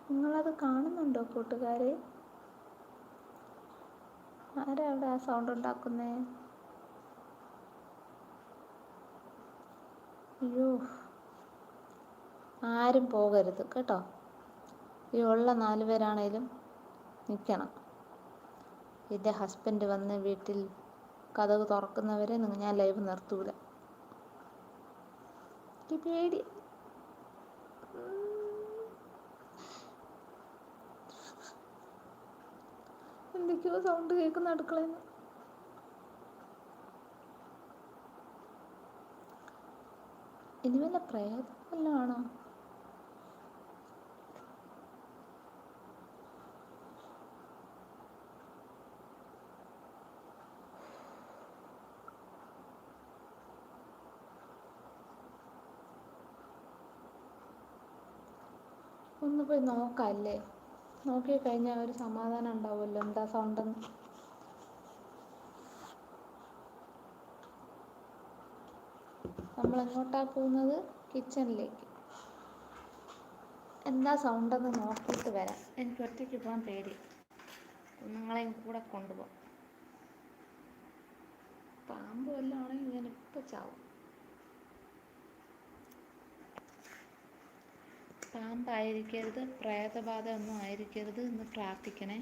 നിങ്ങളത് കാണുന്നുണ്ടോ കൂട്ടുകാരെ? ആരാ അവിടെ ആ സൗണ്ട് ഉണ്ടാക്കുന്നേ? അയ്യോ, ആരും പോകരുത് കേട്ടോ. ഈ ഉള്ള 4 പേരാണേലും നിൽക്കണം. എൻ്റെ ഹസ്ബൻഡ് വന്ന് വീട്ടിൽ കതക് തുറക്കുന്നവരെ ഞാൻ ലൈവ് നിർത്തൂല. എനിക്ക് പേടി. എന്തൊക്കെയോ സൗണ്ട് കേൾക്കുന്ന അടുക്കളയിൽ നിന്ന്. ഇനി വല്ല പ്രേതം വല്ലതും ആണോ? ഒന്ന് പോയി നോക്കാമല്ലേ? നോക്കിക്കഴിഞ്ഞാൽ ഒരു സമാധാനം ഉണ്ടാവുമല്ലോ എന്താ സൗണ്ടെന്ന്. നമ്മളെങ്ങോട്ടാണ് പോകുന്നത്? കിച്ചണിലേക്ക്. എന്താ സൗണ്ടെന്ന് നോക്കിയിട്ട് വരാം. എനിക്ക് ഒറ്റയ്ക്ക് പോകാൻ പേടി. കുഞ്ഞുങ്ങളെയും കൂടെ കൊണ്ടുപോകാം. പാമ്പ് വല്ലതും ആണെങ്കിൽ ഞാനിപ്പോൾ ചാവും. പാമ്പായിരിക്കരുത്, പ്രേതബാധ ഒന്നും ആയിരിക്കരുത് എന്ന് പ്രാർത്ഥിക്കണേ.